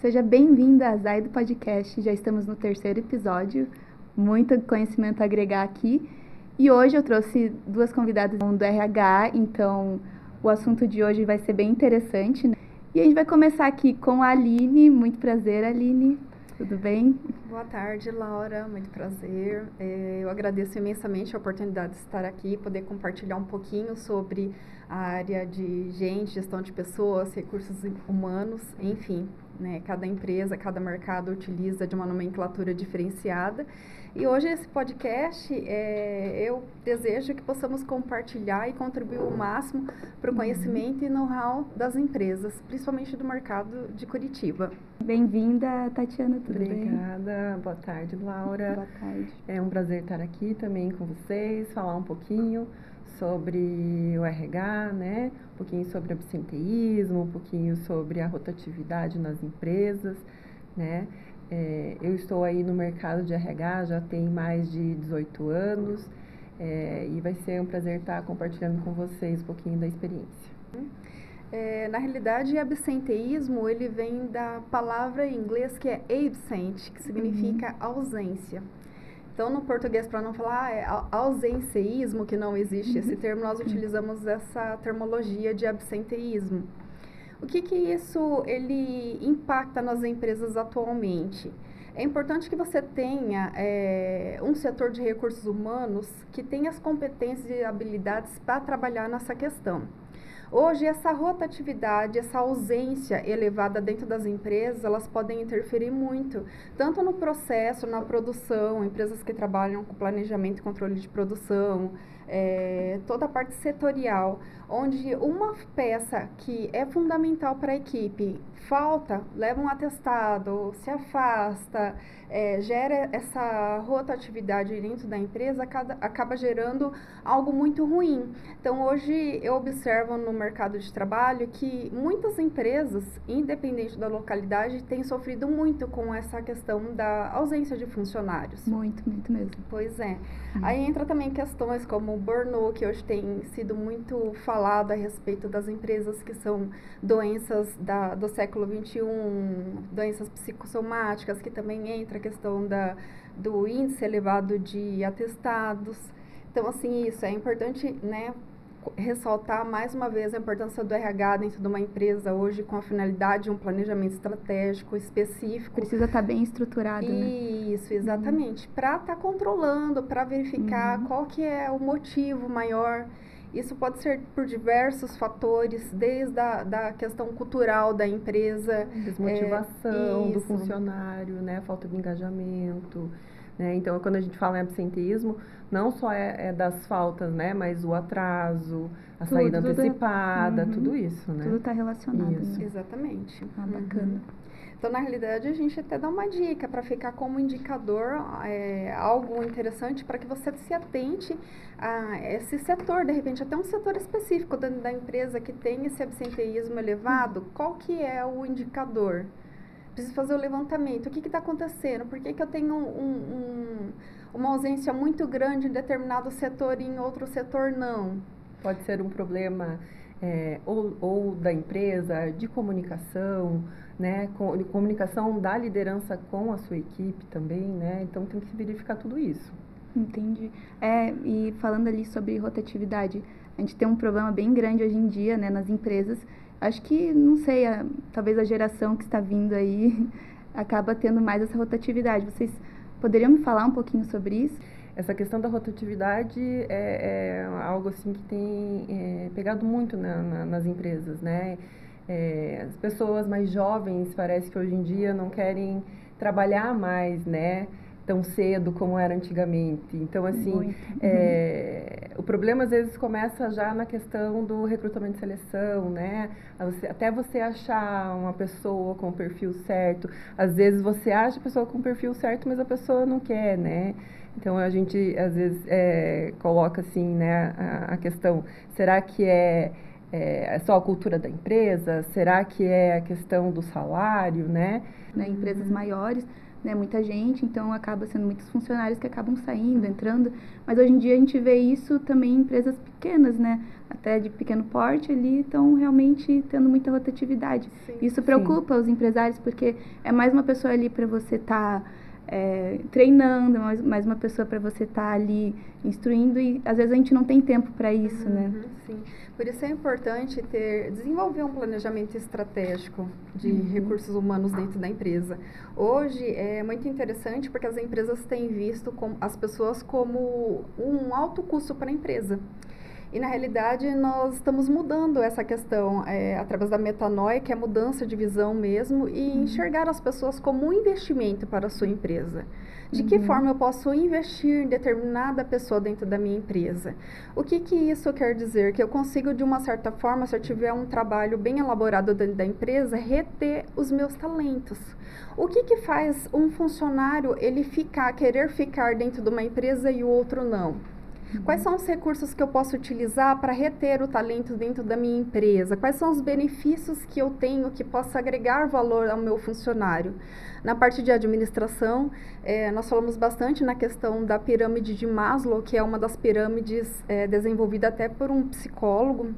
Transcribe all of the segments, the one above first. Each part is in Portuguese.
Seja bem-vinda a Zaido Podcast, já estamos no 3º episódio, muito conhecimento a agregar aqui. E hoje eu trouxe 2 convidadas do RH, então o assunto de hoje vai ser bem interessante, né? E a gente vai começar aqui com a Aline. Muito prazer, Aline. Tudo bem? Boa tarde, Laura. Muito prazer. Eu agradeço imensamente a oportunidade de estar aqui, poder compartilhar um pouquinho sobre a área de gestão de pessoas, recursos humanos, enfim, né? Cada empresa, cada mercado utiliza de uma nomenclatura diferenciada. E hoje esse podcast, eu desejo que possamos compartilhar e contribuir o máximo para o conhecimento e know-how das empresas, principalmente do mercado de Curitiba. Bem-vinda, Tatiana, tudo bem? Obrigada, boa tarde, Laura. Boa tarde. É um prazer estar aqui também com vocês, falar um pouquinho sobre o RH, né? Um pouquinho sobre absenteísmo, um pouquinho sobre a rotatividade nas empresas, né? Eu estou aí no mercado de RH já tem mais de 18 anos e vai ser um prazer estar compartilhando com vocês um pouquinho da experiência. Na realidade, absenteísmo, ele vem da palavra em inglês que é absent, que significa ausência. Então, no português, para não falar ausenteísmo, que não existe esse termo, nós utilizamos essa termologia de absenteísmo. O que isso ele impacta nas empresas atualmente? É importante que você tenha um setor de recursos humanos que tenha as competências e habilidades para trabalhar nessa questão. Hoje, essa rotatividade, essa ausência elevada dentro das empresas, elas podem interferir muito, tanto no processo, na produção, empresas que trabalham com planejamento e controle de produção, toda a parte setorial, onde uma peça que é fundamental para a equipe falta, leva um atestado, se afasta, gera essa rotatividade dentro da empresa, acaba gerando algo muito ruim. Então, hoje eu observo no mercado de trabalho que muitas empresas, independente da localidade, têm sofrido muito com essa questão da ausência de funcionários. Muito mesmo. Pois é. Aí entra também questões como o burnout, que hoje tem sido muito falado a respeito das empresas que são doenças do século XXI, doenças psicossomáticas, que também entra a questão do índice elevado de atestados. Então, assim, isso é importante, né, ressaltar mais uma vez a importância do RH dentro de uma empresa hoje com a finalidade de um planejamento estratégico específico. Precisa estar bem estruturado, né? Isso, exatamente. Para estar controlando, para verificar qual que é o motivo maior. Isso pode ser por diversos fatores, desde a questão cultural da empresa. Desmotivação do funcionário, né? Falta de engajamento. Né? Então, quando a gente fala em absenteísmo, não só é das faltas, né? Mas o atraso, a saída antecipada, tudo isso, né? Tudo está relacionado. Isso. Né? Exatamente. Bacana. Então, na realidade, a gente até dá uma dica para ficar como indicador, algo interessante para que você se atente a esse setor, de repente, até um setor específico dentro da empresa que tem esse absenteísmo elevado. Qual que é o indicador? Preciso fazer o levantamento. O que está acontecendo? Por que eu tenho uma ausência muito grande em determinado setor e em outro setor não? Pode ser um problema ou da empresa, de comunicação, né? Comunicação da liderança com a sua equipe também, né? Então tem que se verificar tudo isso. Entendi. E falando ali sobre rotatividade, a gente tem um problema bem grande hoje em dia, né, nas empresas. Acho que, não sei, talvez a geração que está vindo aí acaba tendo mais essa rotatividade. Vocês poderiam me falar um pouquinho sobre isso? Essa questão da rotatividade é algo assim que tem pegado muito nas empresas, né? As pessoas mais jovens parece que hoje em dia não querem trabalhar mais, né? Tão cedo como era antigamente. Então, assim, o problema às vezes começa já na questão do recrutamento e seleção, né? Até você achar uma pessoa com o perfil certo. Às vezes você acha a pessoa com o perfil certo, mas a pessoa não quer, né? Então, a gente às vezes coloca assim, né, a questão, será que é só a cultura da empresa? Será que é a questão do salário, né? Empresas maiores, né, muita gente, então acaba sendo muitos funcionários que acabam saindo, entrando, mas hoje em dia a gente vê isso também em empresas pequenas, né, até de pequeno porte ali, estão realmente tendo muita rotatividade. Sim. Isso preocupa os empresários, porque é mais uma pessoa ali para você estar treinando, mais uma pessoa para você estar ali instruindo, e às vezes a gente não tem tempo para isso, né? Sim. Por isso é importante desenvolver um planejamento estratégico de recursos humanos dentro da empresa. Hoje é muito interessante porque as empresas têm visto as pessoas como um alto custo para a empresa. E, na realidade, nós estamos mudando essa questão através da metanoia, que é mudança de visão mesmo, e enxergar as pessoas como um investimento para a sua empresa. De que forma eu posso investir em determinada pessoa dentro da minha empresa? O que isso quer dizer? Que eu consigo, de uma certa forma, se eu tiver um trabalho bem elaborado dentro da empresa, reter os meus talentos. O que faz um funcionário ele querer ficar dentro de uma empresa e o outro não? Quais são os recursos que eu posso utilizar para reter o talento dentro da minha empresa? Quais são os benefícios que eu tenho que possa agregar valor ao meu funcionário? Na parte de administração, nós falamos bastante na questão da pirâmide de Maslow, que é uma das pirâmides desenvolvida até por um psicólogo,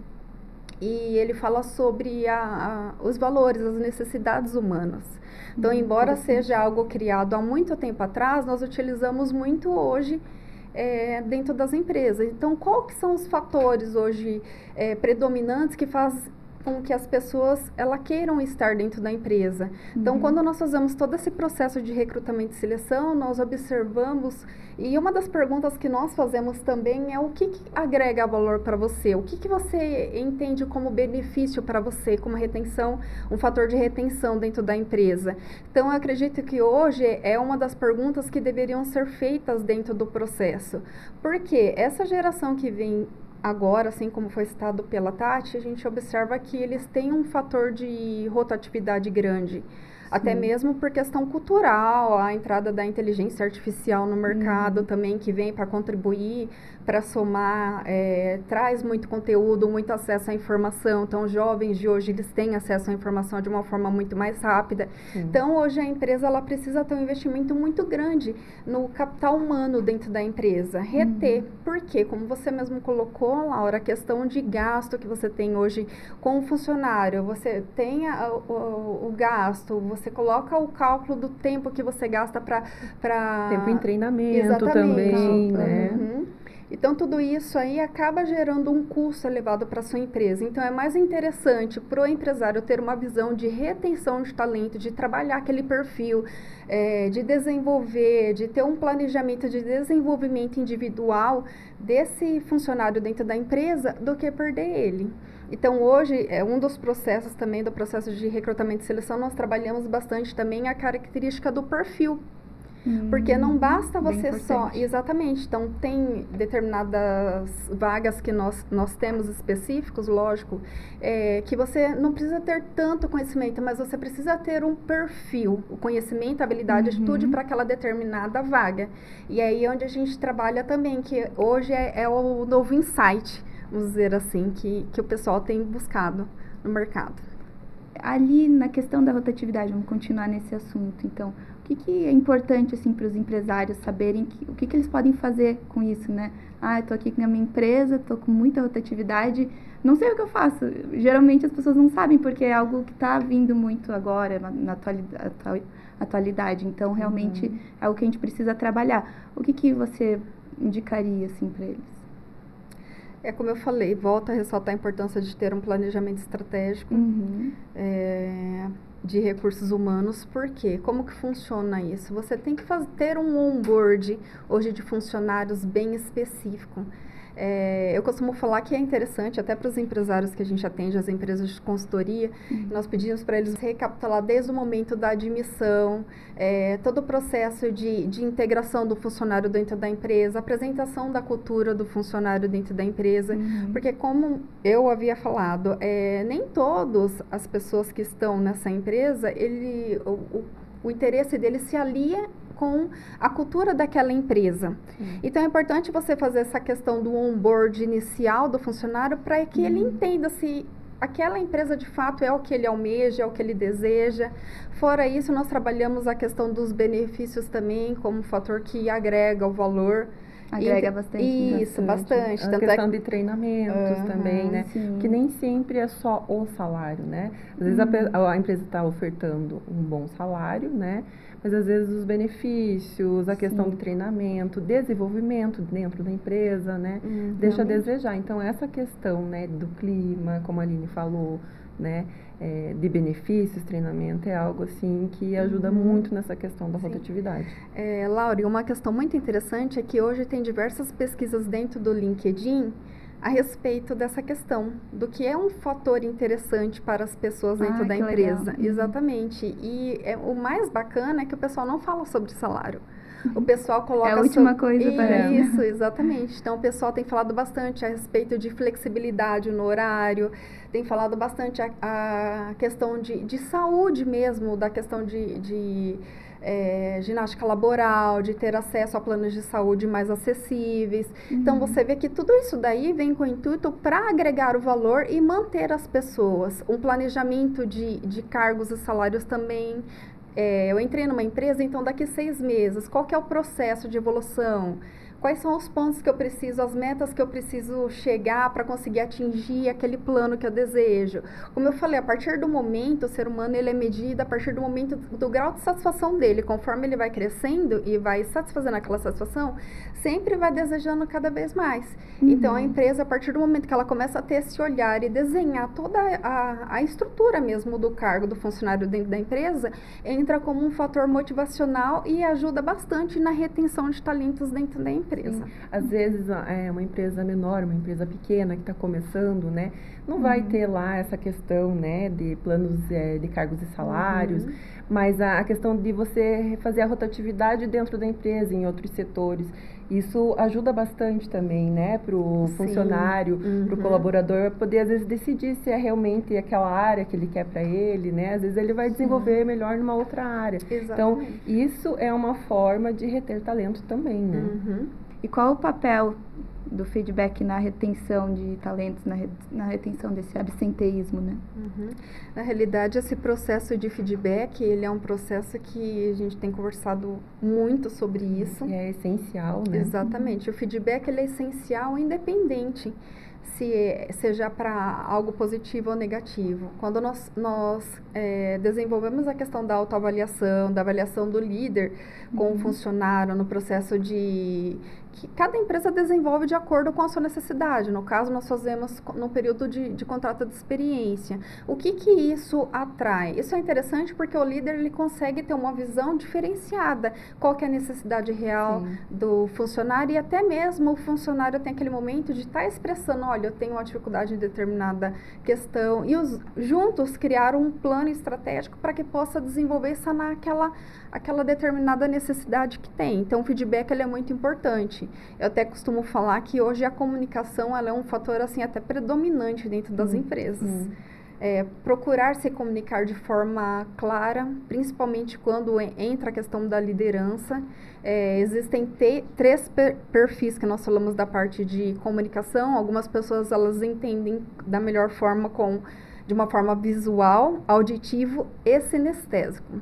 e ele fala sobre os valores, as necessidades humanas. Então, embora seja algo criado há muito tempo atrás, nós utilizamos muito hoje dentro das empresas. Então, qual que são os fatores hoje predominantes que fazem com que as pessoas queiram estar dentro da empresa? Então, quando nós fazemos todo esse processo de recrutamento e seleção, nós observamos, e uma das perguntas que nós fazemos também é o que agrega valor para você? O que você entende como benefício para você, como retenção, um fator de retenção dentro da empresa? Então, eu acredito que hoje é uma das perguntas que deveriam ser feitas dentro do processo. Porque essa geração que vem agora, assim como foi citado pela Tati, a gente observa que eles têm um fator de rotatividade grande. Até mesmo por questão cultural, a entrada da inteligência artificial no mercado também, que vem para contribuir, para somar, traz muito conteúdo, muito acesso à informação. Então, os jovens de hoje, eles têm acesso à informação de uma forma muito mais rápida. Então, hoje a empresa ela precisa ter um investimento muito grande no capital humano dentro da empresa. Reter. Por quê? Como você mesmo colocou, Laura, a questão de gasto que você tem hoje com o funcionário. Você tem o gasto, você coloca o cálculo do tempo que você gasta para... Tempo em treinamento também, né? Então, tudo isso aí acaba gerando um custo elevado para a sua empresa. Então, é mais interessante para o empresário ter uma visão de retenção de talento, de trabalhar aquele perfil, de desenvolver, de ter um planejamento de desenvolvimento individual desse funcionário dentro da empresa, do que perder ele. Então, hoje, um dos processos também, do processo de recrutamento e seleção, nós trabalhamos bastante também a característica do perfil. Porque não basta você só... Exatamente. Então, tem determinadas vagas que nós temos específicos, lógico, que você não precisa ter tanto conhecimento, mas você precisa ter um perfil, o conhecimento, a habilidade, a atitude para aquela determinada vaga. E aí é onde a gente trabalha também, que hoje é o novo insight, vamos dizer assim, que o pessoal tem buscado no mercado. Ali, na questão da rotatividade, vamos continuar nesse assunto, então... O que é importante, assim, para os empresários saberem o que eles podem fazer com isso, né? Eu tô aqui na minha empresa, tô com muita rotatividade, não sei o que eu faço. Geralmente as pessoas não sabem, porque é algo que está vindo muito agora, na atualidade. Então, realmente, é algo que a gente precisa trabalhar. O que você indicaria, assim, para eles? Como eu falei, volto a ressaltar a importância de ter um planejamento estratégico de recursos humanos. Por quê? Como que funciona isso? Você tem que ter um onboard hoje de funcionários bem específico. Eu costumo falar que é interessante, até para os empresários que a gente atende, as empresas de consultoria, nós pedimos para eles recapitular desde o momento da admissão, todo o processo de integração do funcionário dentro da empresa, apresentação da cultura do funcionário dentro da empresa, porque como eu havia falado, nem todas as pessoas que estão nessa empresa, o interesse deles se alia com a cultura daquela empresa. Então, é importante você fazer essa questão do onboard inicial do funcionário para que ele entenda se aquela empresa de fato é o que ele almeja, é o que ele deseja. Fora isso, nós trabalhamos a questão dos benefícios também como fator que agrega o valor. Agrega bastante. Isso, bastante. A questão de treinamentos também, né? Sim. Que nem sempre é só o salário, né? Às vezes a empresa está ofertando um bom salário, né? Mas às vezes os benefícios, a questão de treinamento, desenvolvimento dentro da empresa, né? Deixa a desejar. Então, essa questão, né, do clima, como a Aline falou, né? De benefícios, treinamento, é algo assim que ajuda muito nessa questão da rotatividade. Laura, uma questão muito interessante é que hoje tem diversas pesquisas dentro do LinkedIn a respeito dessa questão, do que é um fator interessante para as pessoas dentro da empresa. Exatamente. E o mais bacana é que o pessoal não fala sobre salário. O pessoal coloca... É a última coisa para isso, exatamente. Então, o pessoal tem falado bastante a respeito de flexibilidade no horário, tem falado bastante a questão de saúde mesmo, da questão de ginástica laboral, de ter acesso a planos de saúde mais acessíveis. Então, você vê que tudo isso daí vem com o intuito para agregar o valor e manter as pessoas. Um planejamento de cargos e salários também. Eu entrei numa empresa, então daqui 6 meses, qual que é o processo de evolução? Quais são os pontos que eu preciso, as metas que eu preciso chegar para conseguir atingir aquele plano que eu desejo? Como eu falei, a partir do momento, o ser humano ele é medido a partir do momento do grau de satisfação dele. Conforme ele vai crescendo e vai satisfazendo aquela satisfação, sempre vai desejando cada vez mais. Então, a empresa, a partir do momento que ela começa a ter esse olhar e desenhar toda a estrutura mesmo do cargo do funcionário dentro da empresa, entra como um fator motivacional e ajuda bastante na retenção de talentos dentro da empresa. Às vezes, uma empresa menor, uma empresa pequena que está começando, né, não vai ter lá essa questão, né, de planos de cargos e salários, mas a questão de você fazer a rotatividade dentro da empresa, em outros setores, isso ajuda bastante também, né, para o funcionário, para o colaborador poder, às vezes, decidir se é realmente aquela área que ele quer para ele, né, às vezes ele vai desenvolver melhor numa outra área. Exatamente. Então, isso é uma forma de reter talento também, né. E qual o papel do feedback na retenção de talentos, na retenção desse absenteísmo, né? Na realidade, esse processo de feedback, ele é um processo que a gente tem conversado muito sobre isso. E é essencial, né? Exatamente. O feedback, ele é essencial, independente seja para algo positivo ou negativo. Quando nós desenvolvemos a questão da autoavaliação, da avaliação do líder com o funcionário no processo que cada empresa desenvolve de acordo com a sua necessidade. No caso, nós fazemos no período de contrato de experiência. O que isso atrai? Isso é interessante porque o líder ele consegue ter uma visão diferenciada. Qual que é a necessidade real do funcionário e até mesmo o funcionário tem aquele momento de estar expressando, olha, eu tenho uma dificuldade em determinada questão e juntos criaram um plano estratégico para que possa desenvolver e sanar aquela determinada necessidade que tem. Então, o feedback ele é muito importante. Eu até costumo falar que hoje a comunicação ela é um fator assim até predominante dentro das empresas. Procurar se comunicar de forma clara, principalmente quando entra a questão da liderança. Existem 3 perfis que nós falamos da parte de comunicação. Algumas pessoas elas entendem da melhor forma de uma forma visual, auditivo e sinestésico.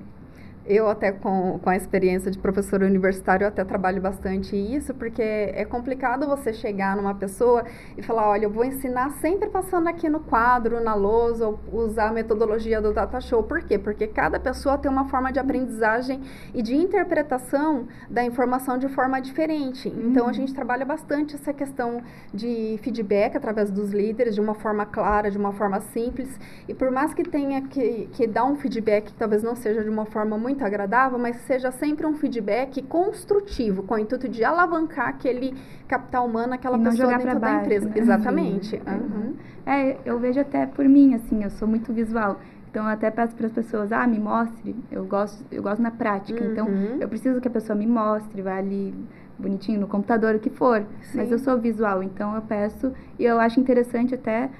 Eu até com a experiência de professora universitária, eu até trabalho bastante isso, porque é complicado você chegar numa pessoa e falar, olha, eu vou ensinar sempre passando aqui no quadro, na lousa, ou usar a metodologia do Data Show. Por quê? Porque cada pessoa tem uma forma de aprendizagem e de interpretação da informação de forma diferente. Então, a gente trabalha bastante essa questão de feedback através dos líderes, de uma forma clara, de uma forma simples. E por mais que tenha que dar um feedback que talvez não seja de uma forma muito agradável, mas seja sempre um feedback construtivo, com o intuito de alavancar aquele capital humano, aquela pessoa dentro da empresa. Né? Exatamente. Eu vejo até por mim, assim, eu sou muito visual. Então, eu até peço para as pessoas, me mostre. Eu gosto na prática. Então, eu preciso que a pessoa me mostre, vai ali bonitinho no computador, o que for. Sim. Mas eu sou visual, então eu peço. E eu acho interessante até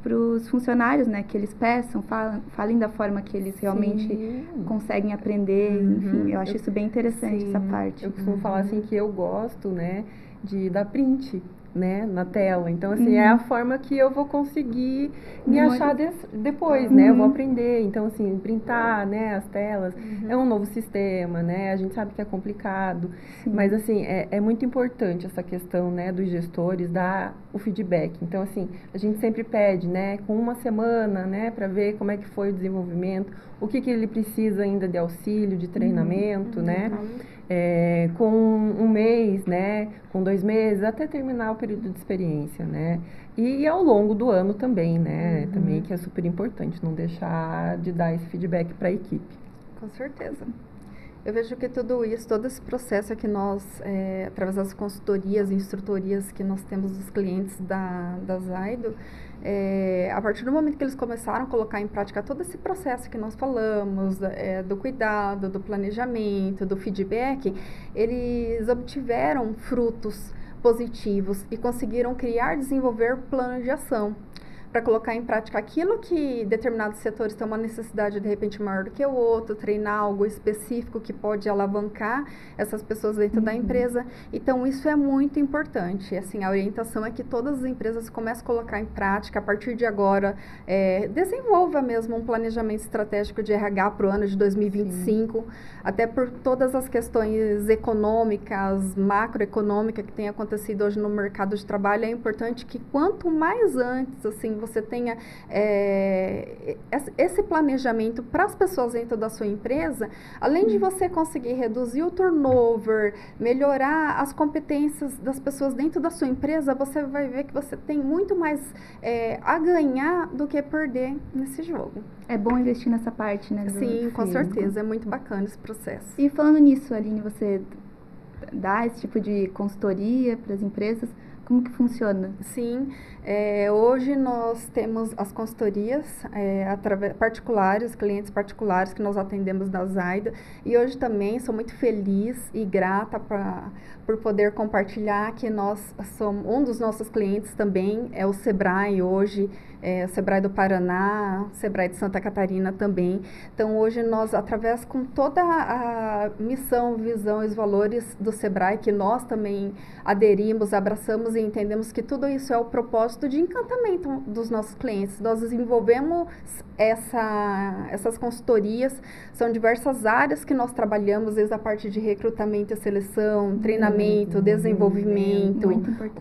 para os funcionários, né, que eles peçam, falem da forma que eles realmente conseguem aprender, enfim, eu acho isso bem interessante, essa parte. Eu costumo falar assim que eu gosto, né, de dar print né, na tela. Então, assim, é a forma que eu vou conseguir me achar depois, né? Eu vou aprender. Então, assim, printar, né, as telas é um novo sistema, né? A gente sabe que é complicado, mas, assim, é muito importante essa questão, né, dos gestores dar o feedback. Então, assim, a gente sempre pede, né, com uma semana, né, para ver como é que foi o desenvolvimento, o que ele precisa ainda de auxílio, de treinamento, né? Com um mês, né, com 2 meses, até terminar o período de experiência, né? E ao longo do ano também, né? Também que é super importante, não deixar de dar esse feedback para a equipe. Com certeza. Eu vejo que tudo isso, todo esse processo que nós, através das consultorias e instrutorias que nós temos dos clientes da Zaido, a partir do momento que eles começaram a colocar em prática todo esse processo que nós falamos, do cuidado, do planejamento, do feedback, eles obtiveram frutos positivos e conseguiram criar e desenvolver planos de ação para colocar em prática aquilo que determinados setores têm uma necessidade de repente maior do que o outro, treinar algo específico que pode alavancar essas pessoas dentro da empresa. Então, isso é muito importante. Assim, a orientação é que todas as empresas comecem a colocar em prática, a partir de agora, desenvolva mesmo um planejamento estratégico de RH para o ano de 2025, até por todas as questões econômicas, macroeconômicas que têm acontecido hoje no mercado de trabalho. É importante que quanto mais antes, assim, você tenha esse planejamento para as pessoas dentro da sua empresa, além de você conseguir reduzir o turnover, melhorar as competências das pessoas dentro da sua empresa, você vai ver que você tem muito mais a ganhar do que perder nesse jogo. É bom investir nessa parte, né? Sim, com certeza. É muito bacana esse processo. E falando nisso, Aline, você dá esse tipo de consultoria para as empresas? Como que funciona? Sim, hoje nós temos as consultorias particulares, clientes particulares que nós atendemos da Zaido, e hoje também sou muito feliz e grata por poder compartilhar que nós somos, um dos nossos clientes também é o Sebrae hoje, o Sebrae do Paraná, o Sebrae de Santa Catarina também. Então hoje nós, através com toda a missão, visão e os valores do Sebrae, que nós também aderimos, abraçamos e entendemos que tudo isso é o propósito de encantamento dos nossos clientes. Nós desenvolvemos essas consultorias, são diversas áreas que nós trabalhamos, desde a parte de recrutamento e seleção, treinamento, desenvolvimento,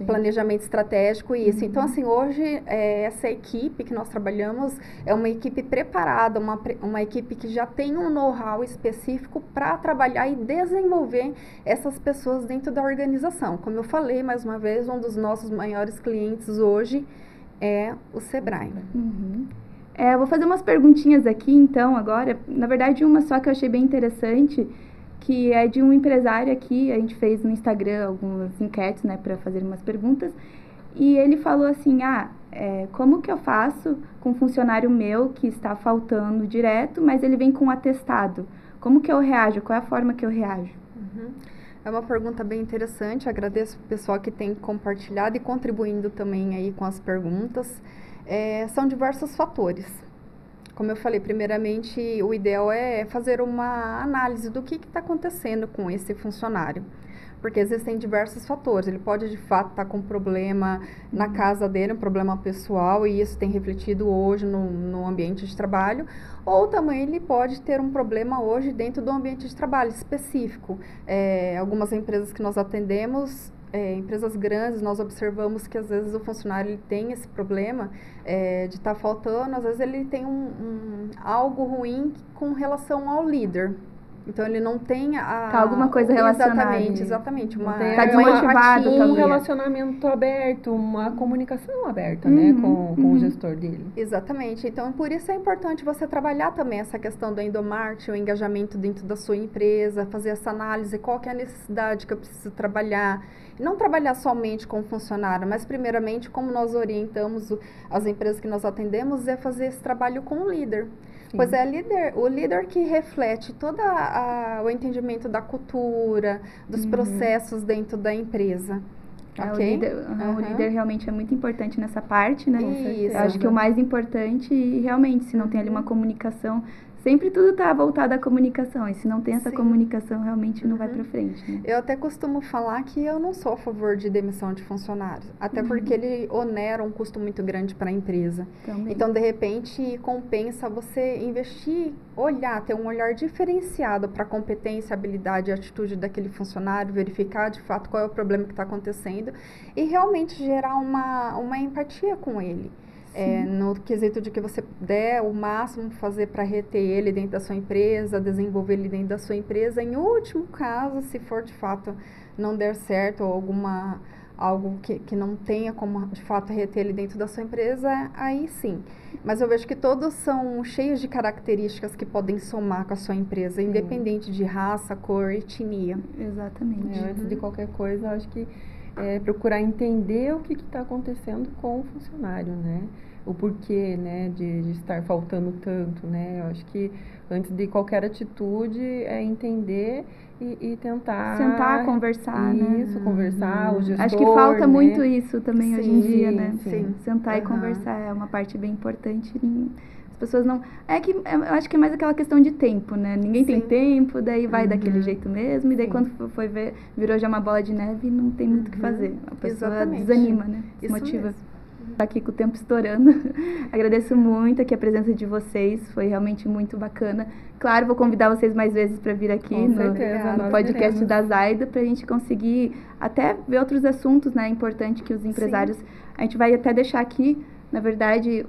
planejamento estratégico e isso. Então, assim, hoje essa equipe que nós trabalhamos é uma equipe preparada, uma equipe que já tem um know-how específico para trabalhar e desenvolver essas pessoas dentro da organização. Como eu falei, mais uma vez, um dos nossos maiores clientes hoje é o Sebrae. Eu vou fazer umas perguntinhas aqui, então, agora. Na verdade, uma só que eu achei bem interessante, que é de um empresário aqui. A gente fez no Instagram algumas enquetes, né, para fazer umas perguntas. E ele falou assim, como que eu faço com um funcionário meu que está faltando direto, mas ele vem com um atestado? Como que eu reajo? Qual é a forma que eu reajo? É uma pergunta bem interessante, agradeço o pessoal que tem compartilhado e contribuindo também aí com as perguntas. São diversos fatores. Como eu falei, primeiramente, o ideal é fazer uma análise do que está acontecendo com esse funcionário. Porque existem diversos fatores. Ele pode, de fato, estar com um problema na casa dele, um problema pessoal, e isso tem refletido hoje no ambiente de trabalho. Ou também ele pode ter um problema hoje dentro do ambiente de trabalho específico. Algumas empresas que nós atendemos, empresas grandes, nós observamos que às vezes o funcionário ele tem esse problema de estar faltando, às vezes ele tem algo ruim com relação ao líder. Então ele não tem alguma coisa relacionada. Exatamente. Está desmotivado, um relacionamento aberto, uma comunicação aberta, né, com o gestor dele. Exatamente. Então por isso é importante você trabalhar também essa questão do endomarketing, o engajamento dentro da sua empresa, fazer essa análise, qual que é a necessidade que eu preciso trabalhar. E não trabalhar somente com o funcionário, mas primeiramente, como nós orientamos as empresas que nós atendemos, é fazer esse trabalho com o líder. Sim. Pois o líder que reflete todo o entendimento da cultura, dos processos dentro da empresa. Okay? O líder realmente é muito importante nessa parte, né? Isso. Eu acho que o mais importante, realmente, se não tem ali uma comunicação, sempre tudo está voltado à comunicação. E se não tem essa Sim. comunicação, realmente não vai para frente, né? Eu até costumo falar que eu não sou a favor de demissão de funcionários, até porque ele onera um custo muito grande para a empresa. Também. Então, de repente, compensa você investir, olhar, ter um olhar diferenciado para a competência, habilidade e atitude daquele funcionário, verificar de fato qual é o problema que está acontecendo e realmente gerar uma empatia com ele. No quesito de que você der o máximo fazer para reter ele dentro da sua empresa, desenvolver ele dentro da sua empresa. Em último caso, se for de fato não der certo ou algo que não tenha como de fato reter ele dentro da sua empresa, aí sim. Mas eu vejo que todos são cheios de características que podem somar com a sua empresa, independente de raça, cor, etnia. Exatamente. Antes de qualquer coisa, eu acho que procurar entender o que está acontecendo com o funcionário, né? O porquê, né, de estar faltando tanto, né? Eu acho que antes de qualquer atitude é entender e tentar... Sentar, conversar, isso, né? conversar, o gestor, acho que falta né? muito isso também hoje em dia, né? Sim. Sentar e conversar é uma parte bem importante. As pessoas não... eu acho que é mais aquela questão de tempo, né? Ninguém tem tempo, daí vai daquele jeito mesmo, e daí quando foi ver, virou já uma bola de neve e não tem muito o que fazer. A pessoa desanima, né? Desmotiva. Tá aqui com o tempo estourando. Agradeço muito aqui a presença de vocês, foi realmente muito bacana. Claro, vou convidar vocês mais vezes para vir aqui no podcast da Zaida, para a gente conseguir até ver outros assuntos, né? É importante que os empresários... A gente vai até deixar aqui, na verdade,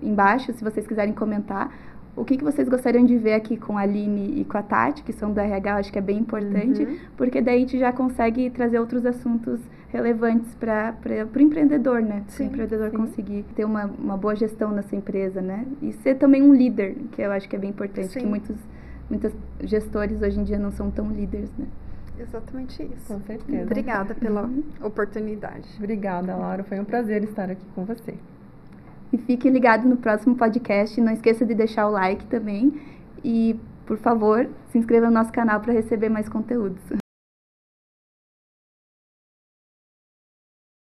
embaixo, se vocês quiserem comentar, o que vocês gostariam de ver aqui com a Aline e com a Tati, que são do RH, acho que é bem importante, porque daí a gente já consegue trazer outros assuntos relevantes para o empreendedor, né? Para o empreendedor conseguir ter uma boa gestão nessa empresa, né? E ser também um líder, que eu acho que é bem importante, que muitos gestores hoje em dia não são tão líderes, né? Exatamente isso. Com certeza. Obrigada pela oportunidade. Obrigada, Laura. Foi um prazer estar aqui com você. E fique ligado no próximo podcast. Não esqueça de deixar o like também. E, por favor, se inscreva no nosso canal para receber mais conteúdos.